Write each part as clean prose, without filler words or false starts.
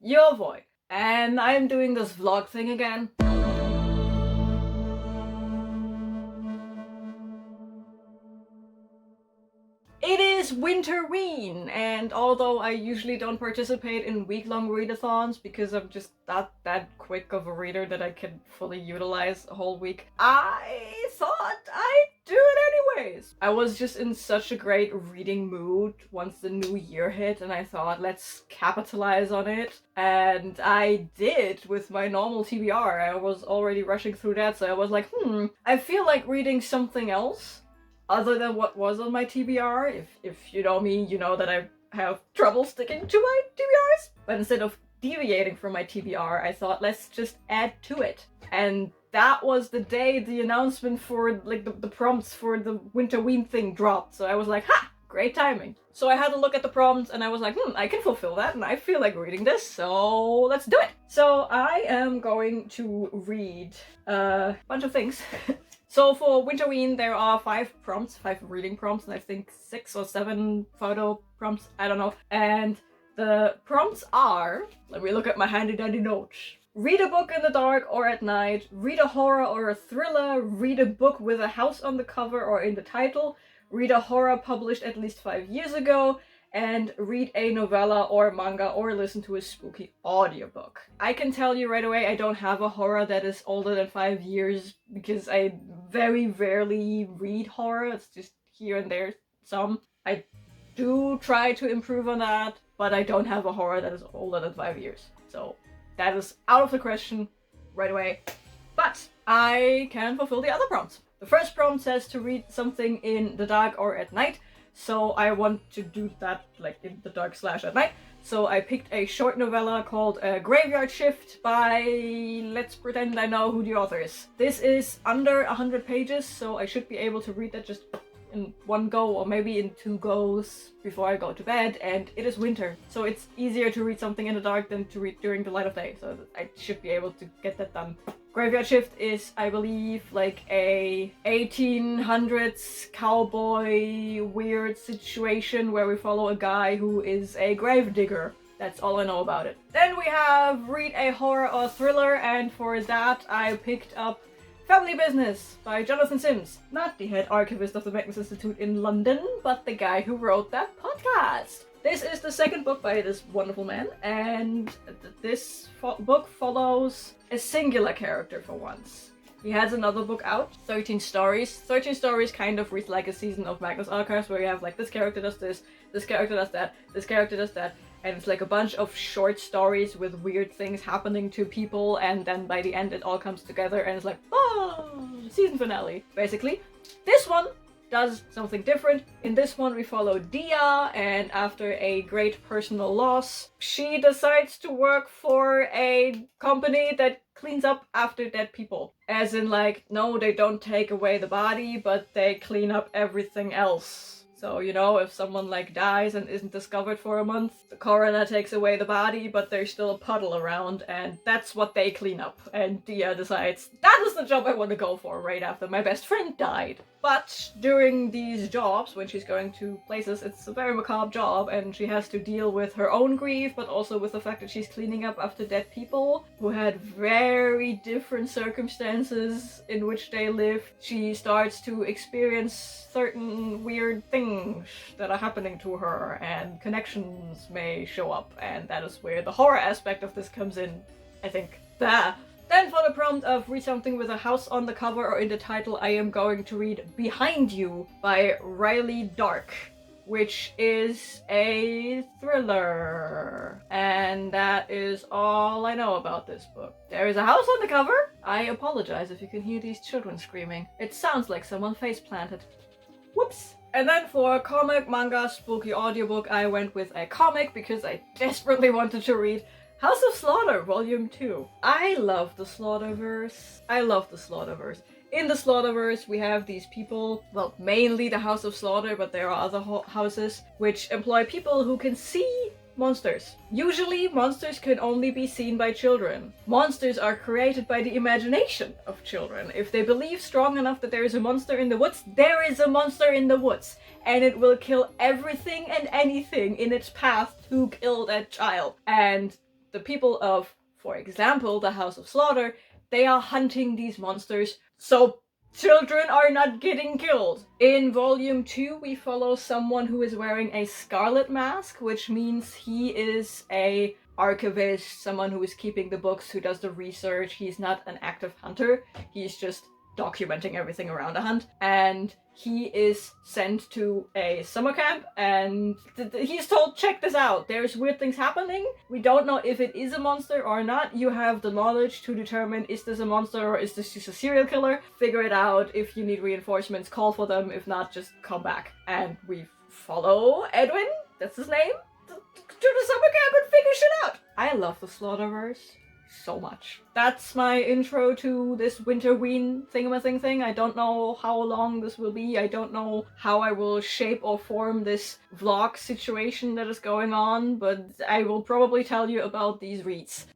your boy, and I'm doing this vlog thing again. It is Winterween, and although I usually don't participate in week-long readathons because I'm just not that quick of a reader that I can fully utilize a whole week, I thought I'd do it anyways. I was just in such a great reading mood once the new year hit, and I thought, let's capitalize on it. And I did with my normal TBR. I was already rushing through that, so I was like, I feel like reading something else other than what was on my TBR. If you know me, you know that I have trouble sticking to my TBRs. But instead of deviating from my TBR, I thought, let's just add to it. And that was the day the announcement for like the prompts for the Winterween thing dropped. So I was like, ha! Great timing. So I had a look at the prompts and I was like, I can fulfill that and I feel like reading this, so let's do it. So I am going to read a bunch of things. So for Winterween, there are 5 reading prompts, and I think 6 or 7 photo prompts, I don't know. And the prompts are, let me look at my handy dandy notes. Read a book in the dark or at night, read a horror or a thriller, read a book with a house on the cover or in the title, read a horror published at least 5 years ago, and read a novella or manga or listen to a spooky audiobook. I can tell you right away I don't have a horror that is older than 5 years because I very rarely read horror. It's just here and there some. I do try to improve on that, but I don't have a horror that is older than 5 years. So that is out of the question right away. But I can fulfill the other prompts. The first prompt says to read something in the dark or at night. So I want to do that like in the dark / at night. So I picked a short novella called Graveyard Shift by, let's pretend I know who the author is. This is under 100 pages, so I should be able to read that just in one go or maybe in 2 goes before I go to bed, and it is winter. So it's easier to read something in the dark than to read during the light of day, so I should be able to get that done. Graveyard Shift is, I believe, like a 1800s cowboy weird situation where we follow a guy who is a gravedigger. That's all I know about it. Then we have read a horror or thriller, and for that I picked up Family Business by Jonathan Sims. Not the head archivist of the Magnus Institute in London, but the guy who wrote that podcast. This is the second book by this wonderful man, and this book follows a singular character for once. He has another book out, 13 Stories. 13 Stories kind of reads like a season of Magnus Archives where you have like this character does this character does that, this character does that, and it's like a bunch of short stories with weird things happening to people, and then by the end it all comes together and it's like, oh, season finale, basically. This one does something different. In this one we follow Dia, and after a great personal loss, she decides to work for a company that cleans up after dead people. As in like, no, they don't take away the body, but they clean up everything else. So, you know, if someone like dies and isn't discovered for a month, the coroner takes away the body, but there's still a puddle around, and that's what they clean up. And Dia decides, that is the job I want to go for right after my best friend died. But during these jobs, when she's going to places, it's a very macabre job, and she has to deal with her own grief, but also with the fact that she's cleaning up after dead people who had very different circumstances in which they lived. She starts to experience certain weird things that are happening to her, and connections may show up, and that is where the horror aspect of this comes in, I think. Then for the prompt of read something with a house on the cover or in the title, I am going to read Behind You by Riley Dark, which is a thriller. And that is all I know about this book. There is a house on the cover. I apologize if you can hear these children screaming. It sounds like someone face planted. Whoops. And then for comic, manga, spooky audiobook, I went with a comic because I desperately wanted to read House of Slaughter, Volume 2. I love the Slaughterverse. In the Slaughterverse, we have these people, well, mainly the House of Slaughter, but there are other houses, which employ people who can see monsters. Usually, monsters can only be seen by children. Monsters are created by the imagination of children. If they believe strong enough that there is a monster in the woods, there is a monster in the woods. And it will kill everything and anything in its path to kill that child. And the people of, for example, the House of Slaughter, they are hunting these monsters so children are not getting killed. In volume 2, we follow someone who is wearing a Scarlet mask, which means he is a archivist, someone who is keeping the books, who does the research. He's not an active hunter, he's just documenting everything around a hunt, and he is sent to a summer camp, and he's told, check this out, there's weird things happening. We don't know if it is a monster or not. You have the knowledge to determine, is this a monster or is this just a serial killer? Figure it out. If you need reinforcements, call for them. If not, just come back. And we follow Edwin, that's his name, to the summer camp and figure shit out. I love the Slaughterverse so much. That's my intro to this Winterween thingamathing thing. I don't know how long this will be. I don't know how I will shape or form this vlog situation that is going on, but I will probably tell you about these reads.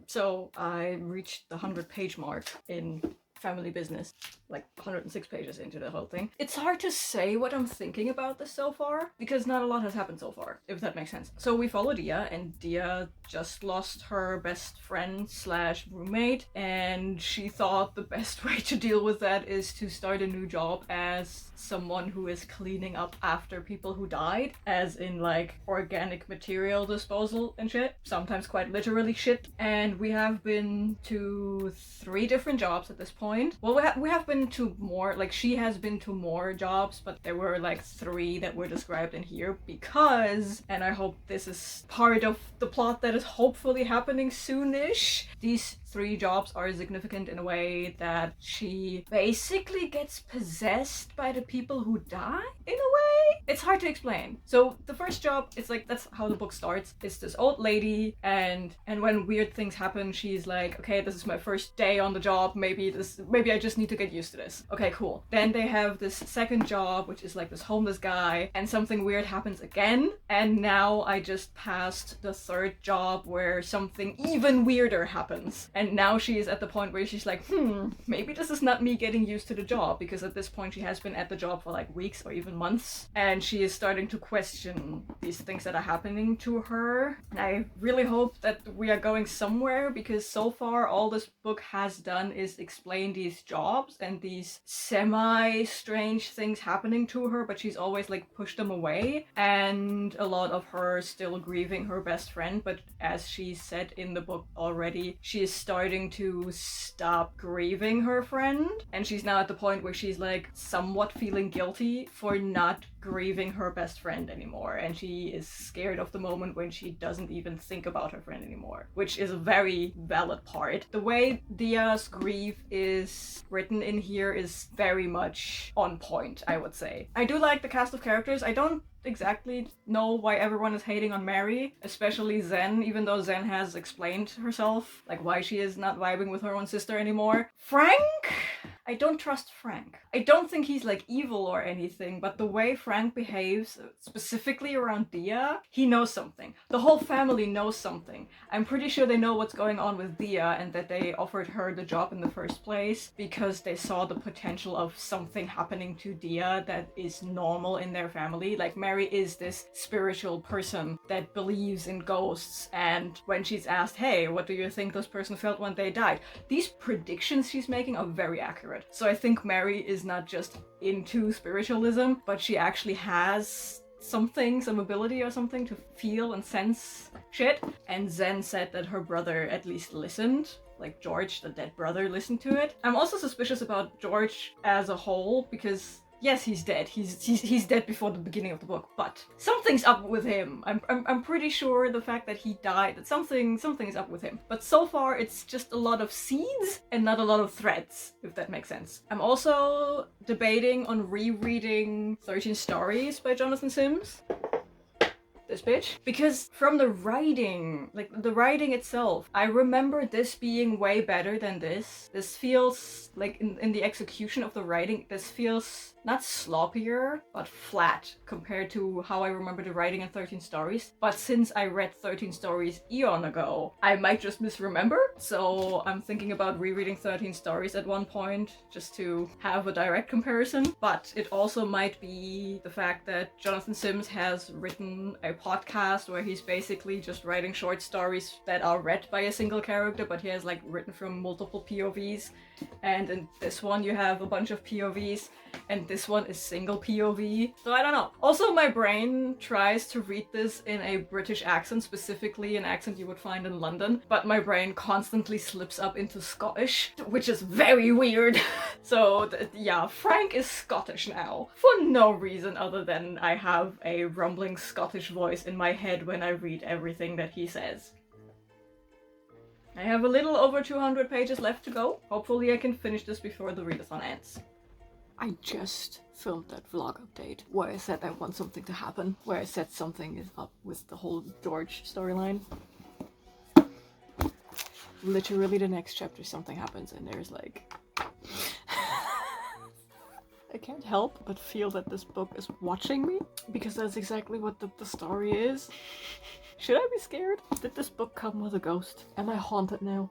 So I reached the 100-page mark in Family Business, like 106 pages into the whole thing. It's hard to say what I'm thinking about this so far, because not a lot has happened so far, if that makes sense. So we follow Dia, and Dia just lost her best friend slash roommate, and she thought the best way to deal with that is to start a new job as someone who is cleaning up after people who died, as in like organic material disposal and shit, sometimes quite literally shit. And we have been to 3 different jobs at this point. Well, we have been to more, like she has been to more jobs, but there were like 3 that were described in here because, and I hope this is part of the plot that is hopefully happening soonish, these 3 jobs are significant in a way that she basically gets possessed by the people who die, in a way. It's hard to explain. So the first job, it's like, that's how the book starts. It's this old lady, and when weird things happen, she's like, okay, this is my first day on the job, maybe I just need to get used to this. Okay, cool. Then they have this second job, which is like this homeless guy, and something weird happens again, and now I just passed the 3rd job where something even weirder happens. And now she is at the point where she's like, maybe this is not me getting used to the job, because at this point she has been at the job for like weeks or even months, and she is starting to question these things that are happening to her. And I really hope that we are going somewhere, because so far all this book has done is explain these jobs and these semi-strange things happening to her, but she's always like pushed them away, and a lot of her still grieving her best friend. But as she said in the book already, she is starting to stop grieving her friend, and she's now at the point where she's like somewhat feeling guilty for not grieving her best friend anymore, and she is scared of the moment when she doesn't even think about her friend anymore, which is a very valid part. The way Dia's grief is written in here is very much on point, I would say. I do like the cast of characters. I don't exactly know why everyone is hating on Mary, especially Zen, even though Zen has explained herself, like why she is not vibing with her own sister anymore. Frank? I don't trust Frank. I don't think he's like evil or anything, but the way Frank behaves, specifically around Dia, he knows something. The whole family knows something. I'm pretty sure they know what's going on with Dia and that they offered her the job in the first place because they saw the potential of something happening to Dia that is normal in their family. Like, Mary is this spiritual person that believes in ghosts, and when she's asked, hey, what do you think this person felt when they died? These predictions she's making are very accurate. So I think Mary is not just into spiritualism, but she actually has something, some ability or something to feel and sense shit. And Zen said that her brother at least listened. Like, George, the dead brother, listened to it. I'm also suspicious about George as a whole because yes, he's dead. He's dead before the beginning of the book, but something's up with him. I'm pretty sure the fact that he died, that something is up with him. But so far, it's just a lot of seeds and not a lot of threads, if that makes sense. I'm also debating on rereading 13 Stories by Jonathan Sims. This bitch. Because from the writing, like the writing itself, I remember this being way better than this. This feels like in the execution of the writing, this feels not sloppier, but flat compared to how I remember the writing in 13 Stories. But since I read 13 Stories eon ago, I might just misremember. So I'm thinking about rereading 13 Stories at one point just to have a direct comparison. But it also might be the fact that Jonathan Sims has written a podcast where he's basically just writing short stories that are read by a single character, but he has like written from multiple POVs. And in this one you have a bunch of POVs, and this one is single POV. So I don't know. Also, my brain tries to read this in a British accent, specifically an accent you would find in London, but my brain constantly slips up into Scottish, which is very weird. So yeah, Frank is Scottish now, for no reason other than I have a rumbling Scottish voice in my head when I read everything that he says. I have a little over 200 pages left to go. Hopefully I can finish this before the readathon ends. I just filmed that vlog update where I said I want something to happen, where I said something is up with the whole George storyline. Literally the next chapter something happens and there's like... I can't help but feel that this book is watching me, because that's exactly what the story is. Should I be scared? Did this book come with a ghost? Am I haunted now?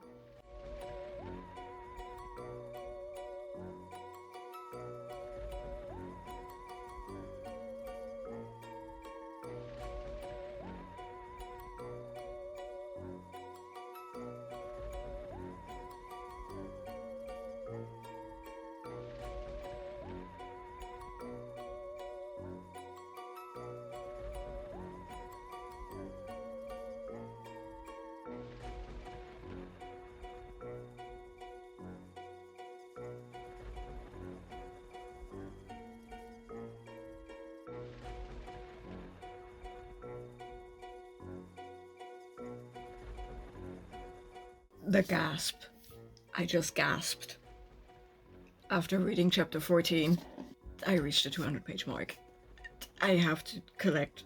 The gasp. I just gasped. After reading chapter 14, I reached the 200-page mark. I have to collect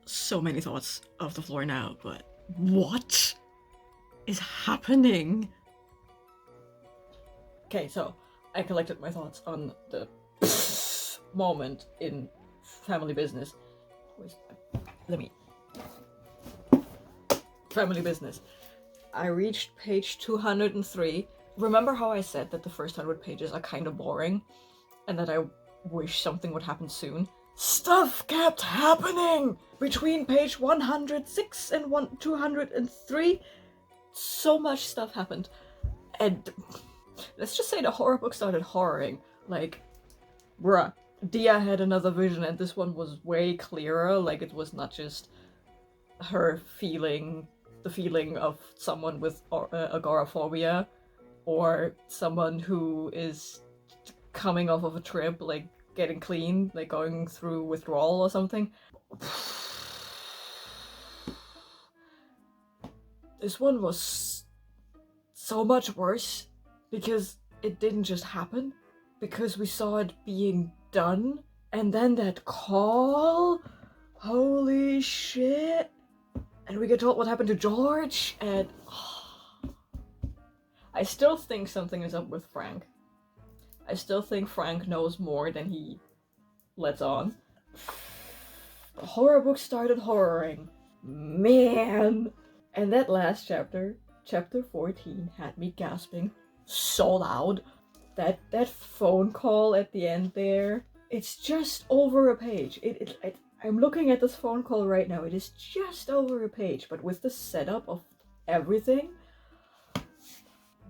so many thoughts off the floor now, but what is happening? Okay, so I collected my thoughts on the moment in family business. Family business. I reached page 203. Remember how I said that the first 100 pages are kind of boring and that I wish something would happen soon? Stuff kept happening! Between page 106 and 203, so much stuff happened. And let's just say the horror book started horroring. Like, bruh, Dia had another vision and this one was way clearer. Like, it was not just her feeling the feeling of someone with agoraphobia, or someone who is coming off of a trip, like getting clean, like going through withdrawal or something. This one was so much worse because it didn't just happen, because we saw it being done, and then that call, holy shit. And we get told what happened to George, and I still think something is up with Frank. I still think Frank knows more than he lets on. The horror book started horroring. Man! And that last chapter, chapter 14, had me gasping so loud. That phone call at the end there, it's just over a page. I'm looking at this phone call right now. It is just over a page, but with the setup of everything,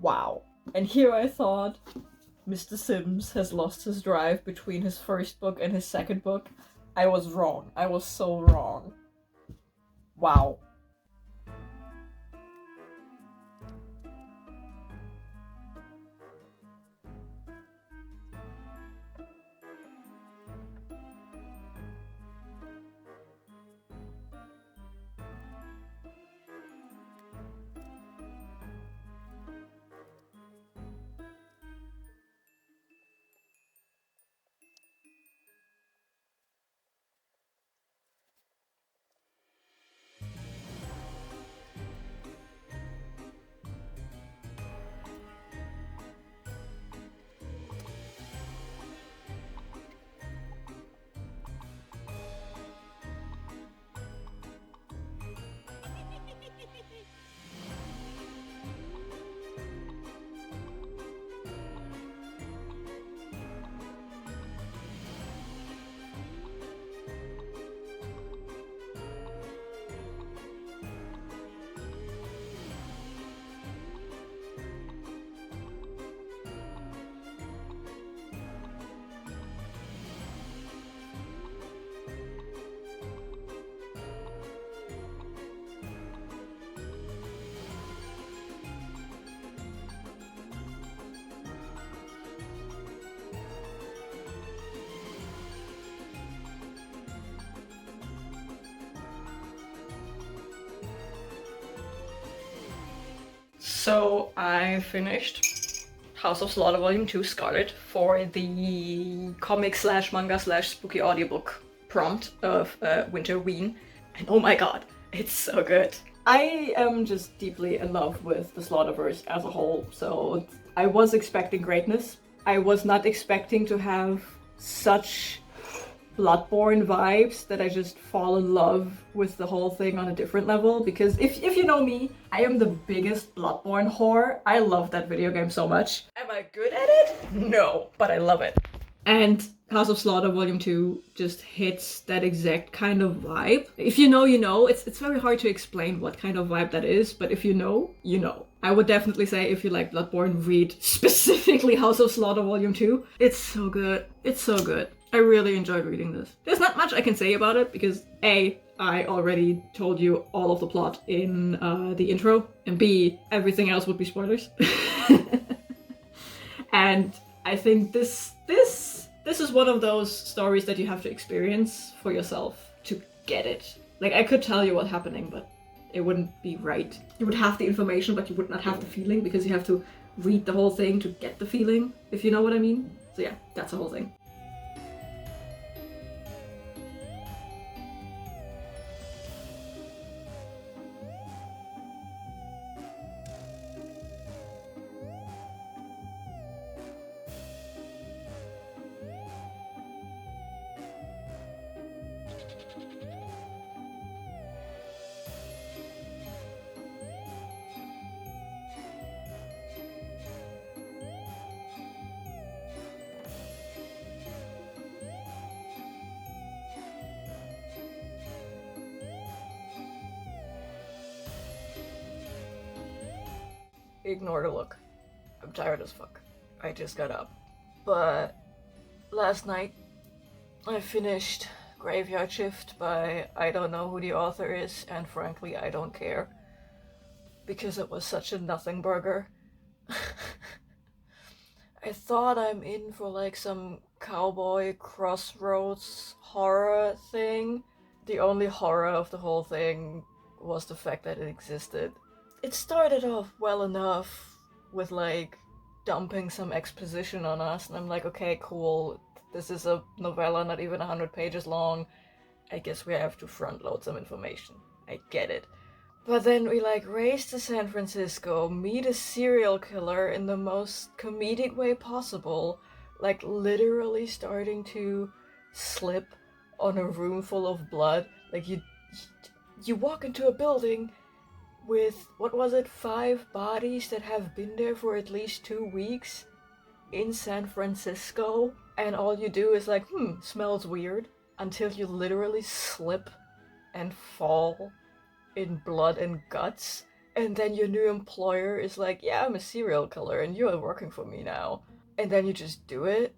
wow. And here I thought Mr. Sims has lost his drive between his first book and his second book. I was wrong. I was so wrong. Wow. So I finished House of Slaughter Volume 2 Scarlet for the comic slash manga slash spooky audiobook prompt of Winterween. And oh my god, it's so good. I am just deeply in love with the Slaughterverse as a whole, so I was expecting greatness. I was not expecting to have such Bloodborne vibes that I just fall in love with the whole thing on a different level, because if you know me, I am the biggest Bloodborne whore. I love that video game so much. Am I good at it? No, but I love it. And House of Slaughter Volume 2 just hits that exact kind of vibe. If you know, you know. It's very hard to explain what kind of vibe that is, but if you know, you know. I would definitely say if you like Bloodborne, read specifically House of Slaughter Volume 2. It's so good. It's so good. I really enjoyed reading this. There's not much I can say about it because A, I already told you all of the plot in the intro, and B, everything else would be spoilers. And I think this is one of those stories that you have to experience for yourself to get it. Like, I could tell you what's happening, but it wouldn't be right. You would have the information, but you would not have the feeling, because you have to read the whole thing to get the feeling, if you know what I mean. So yeah, that's the whole thing. Ignore the look. I'm tired as fuck. I just got up. But last night I finished Graveyard Shift by I don't know who the author is, and frankly I don't care. Because it was such a nothing burger. I thought I'm in for like some cowboy crossroads horror thing. The only horror of the whole thing was the fact that it existed. It started off well enough with like dumping some exposition on us, and I'm like, okay, cool, this is a novella not even 100 pages long. I guess we have to front load some information. I get it. But then we like race to San Francisco, meet a serial killer in the most comedic way possible, like literally starting to slip on a room full of blood. Like you walk into a building with, what was it, 5 bodies that have been there for at least 2 weeks in San Francisco, and all you do is like, smells weird, until you literally slip and fall in blood and guts. And then your new employer is like, yeah, I'm a serial killer and you're working for me now. And then you just do it.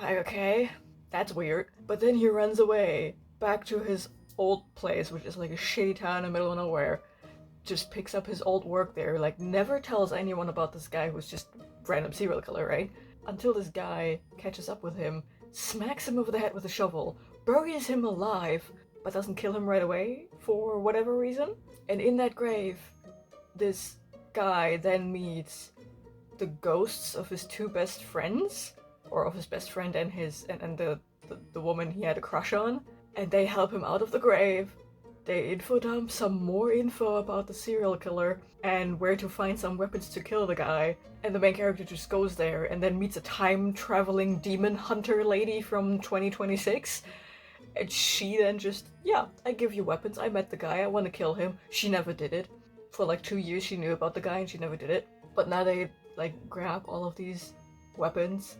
Like, okay, that's weird. But then he runs away back to his old place, which is like a shitty town in the middle of nowhere. Just picks up his old work there, like never tells anyone about this guy who's just random serial killer, right? Until this guy catches up with him, smacks him over the head with a shovel, buries him alive, but doesn't kill him right away for whatever reason. And in that grave, this guy then meets the ghosts of his 2 best friends, or of his best friend and the woman he had a crush on, and they help him out of the grave. They info dump some more info about the serial killer and where to find some weapons to kill the guy. And the main character just goes there and then meets a time-traveling demon hunter lady from 2026. And she then just, yeah, I give you weapons. I met the guy. I want to kill him. She never did it. For like 2 years she knew about the guy and she never did it. But now they like grab all of these weapons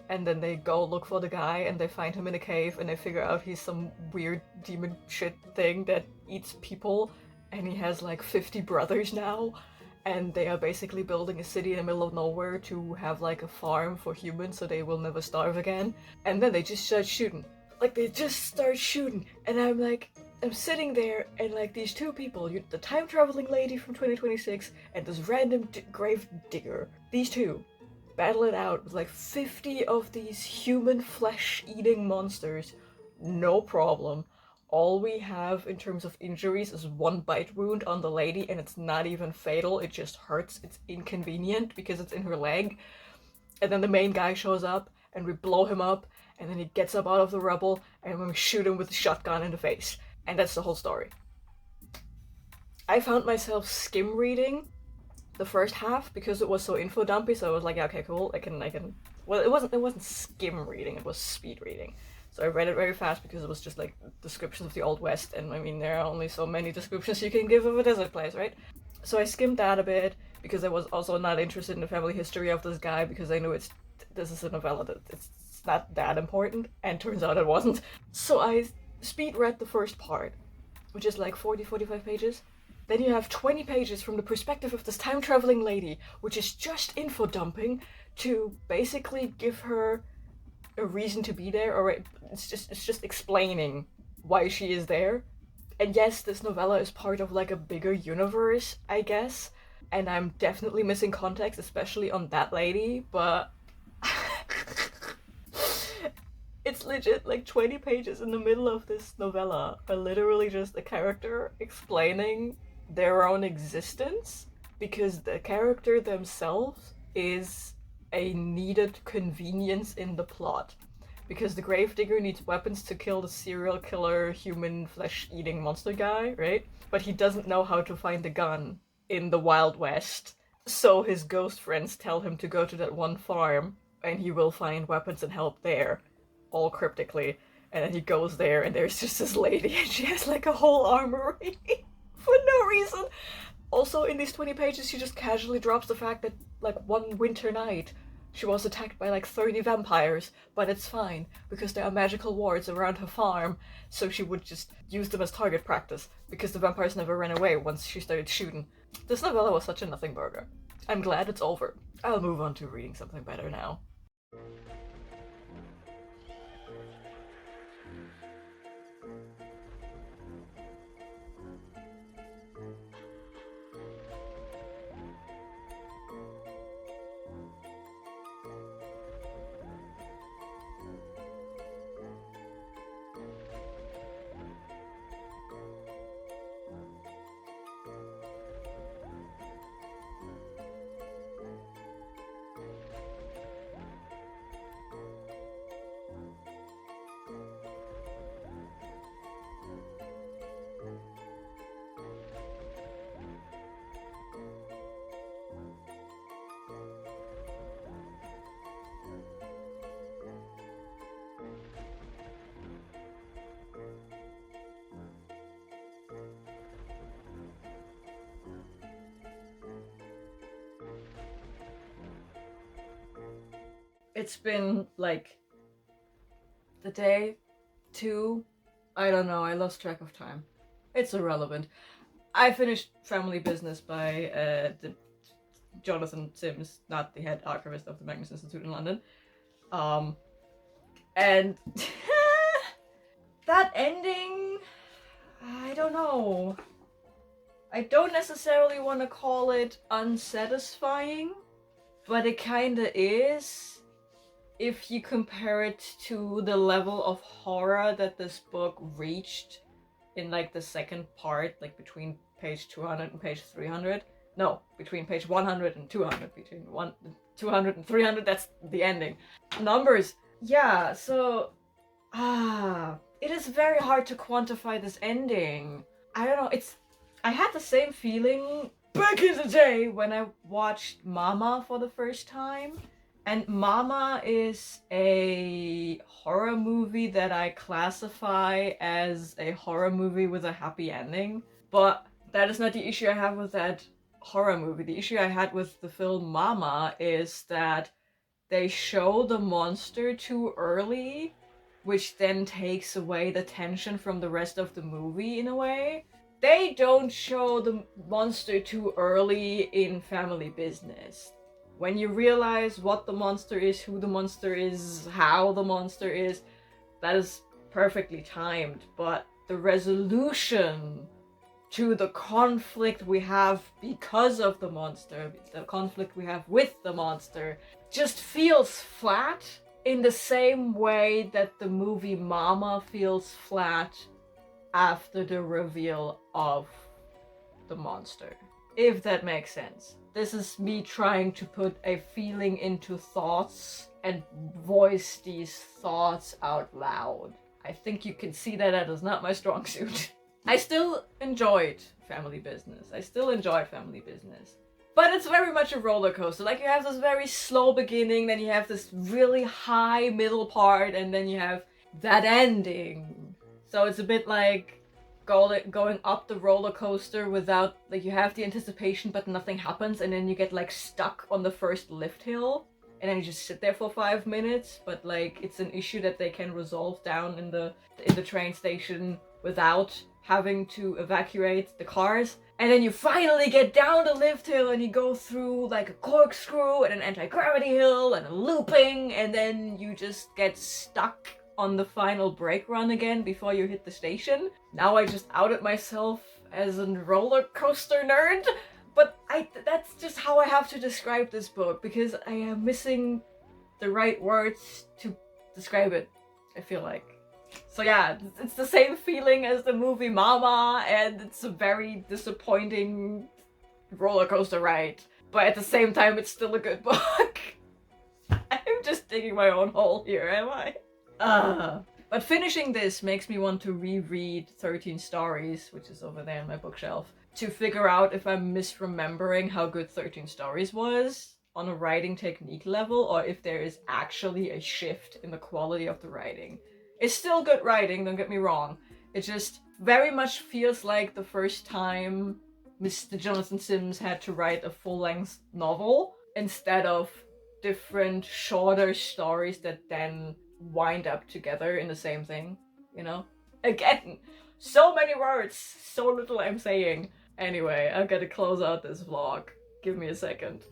and then they go look for the guy and they find him in a cave and they figure out he's some weird demon shit thing that eats people, and he has like 50 brothers now, and they are basically building a city in the middle of nowhere to have like a farm for humans so they will never starve again. And then they just start shooting. Like they just start shooting, and I'm sitting there and like these 2 people, the time traveling lady from 2026 and this random grave digger, these 2 battle it out with like 50 of these human flesh-eating monsters, no problem. All we have in terms of injuries is 1 bite wound on the lady, and it's not even fatal, it just hurts, it's inconvenient because it's in her leg. And then the main guy shows up, and we blow him up, and then he gets up out of the rubble, and we shoot him with a shotgun in the face. And that's the whole story. I found myself skim reading the first half because it was so info dumpy, so I was like, yeah, okay, cool, I can. Well, it wasn't skim reading, it was speed reading. So I read it very fast because it was just like descriptions of the Old West, and I mean, there are only so many descriptions you can give of a desert place, right? So I skimmed that a bit because I was also not interested in the family history of this guy because I knew this is a novella that it's not that important, and turns out it wasn't. So I speed read the first part, which is like 45 pages. Then you have 20 pages from the perspective of this time-traveling lady, which is just info dumping to basically give her a reason to be there, or it's just explaining why she is there. And yes, this novella is part of like a bigger universe, I guess, and I'm definitely missing context, especially on that lady, but it's legit like 20 pages in the middle of this novella are literally just a character explaining their own existence, because the character themselves is a needed convenience in the plot. Because the gravedigger needs weapons to kill the serial killer human flesh-eating monster guy, right? But he doesn't know how to find a gun in the Wild West. So his ghost friends tell him to go to that one farm and he will find weapons and help there, all cryptically. And then he goes there and there's just this lady and she has like a whole armory for no reason. Also, in these 20 pages, she just casually drops the fact that, like, one winter night, she was attacked by like 30 vampires, but it's fine, because there are magical wards around her farm, so she would just use them as target practice, because the vampires never ran away once she started shooting. This novella was such a nothing burger. I'm glad it's over. I'll move on to reading something better now. It's been like the day, two, I don't know, I lost track of time. It's irrelevant. I finished Family Business by Jonathan Sims, not the head archivist of the Magnus Institute in London. And that ending, I don't know. I don't necessarily want to call it unsatisfying, but it kinda is if you compare it to the level of horror that this book reached in like the second part, like between page 200 and page 300. No, between page 100 and 200, between 200 and 300, that's the ending. Numbers. Yeah, so it is very hard to quantify this ending. I don't know, I had the same feeling back in the day when I watched Mama for the first time. And Mama is a horror movie that I classify as a horror movie with a happy ending. But that is not the issue I have with that horror movie. The issue I had with the film Mama is that they show the monster too early, which then takes away the tension from the rest of the movie in a way. They don't show the monster too early in Family Business. When you realize what the monster is, who the monster is, how the monster is, that is perfectly timed. But the resolution to the conflict we have because of the monster, the conflict we have with the monster, just feels flat in the same way that the movie Mama feels flat after the reveal of the monster. If that makes sense. This is me trying to put a feeling into thoughts and voice these thoughts out loud. I think you can see that is not my strong suit. I still enjoyed Family Business. But it's very much a roller coaster. Like, you have this very slow beginning, then you have this really high middle part, and then you have that ending. So it's a bit like going up the roller coaster without, like, you have the anticipation but nothing happens, and then you get like stuck on the first lift hill, and then you just sit there for 5 minutes, but like it's an issue that they can resolve down in the train station without having to evacuate the cars. And then you finally get down the lift hill and you go through like a corkscrew and an anti-gravity hill and a looping, and then you just get stuck on the final brake run again before you hit the station. Now I just outed myself as a roller coaster nerd, but that's just how I have to describe this book, because I am missing the right words to describe it, I feel like. So yeah, it's the same feeling as the movie Mama, and it's a very disappointing roller coaster ride. But at the same time, it's still a good book. I'm just digging my own hole here, am I? But finishing this makes me want to reread 13 Stories, which is over there on my bookshelf, to figure out if I'm misremembering how good 13 Stories was on a writing technique level, or if there is actually a shift in the quality of the writing. It's still good writing, don't get me wrong. It just very much feels like the first time Mr. Jonathan Sims had to write a full-length novel instead of different shorter stories that then wind up together in the same thing, you know? Again, so many words, so little I'm saying. Anyway, I'm gonna close out this vlog. Give me a second.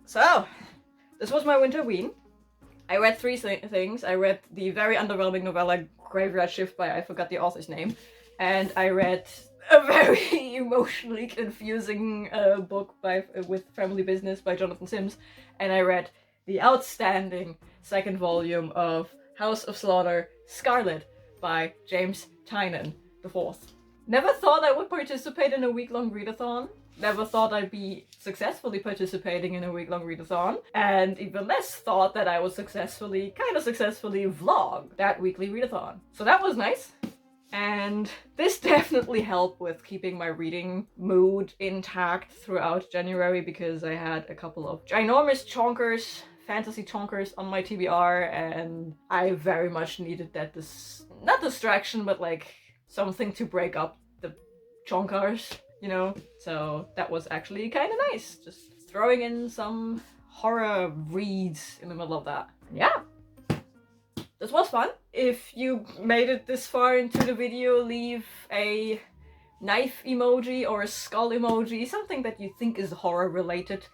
So, this was my Winterween. I read three things. I read the very underwhelming novella Graveyard Shift by I forgot the author's name, and I read a very emotionally confusing book with Family Business by Jonathan Sims, and I read the outstanding second volume of House of Slaughter, Scarlet by James Tynion IV. Never thought I would participate in a week-long readathon. Never thought I'd be successfully participating in a week-long readathon, and even less thought that I would kind of successfully vlog that weekly readathon. So that was nice. And this definitely helped with keeping my reading mood intact throughout January, because I had a couple of ginormous chonkers, fantasy chonkers on my TBR, and I very much needed that not distraction, but like something to break up the chonkers, you know? So that was actually kind of nice. Just throwing in some horror reads in the middle of that. Yeah, this was fun. If you made it this far into the video, leave a knife emoji or a skull emoji, something that you think is horror related,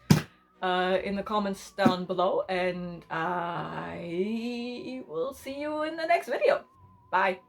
in the comments down below, and I will see you in the next video. Bye.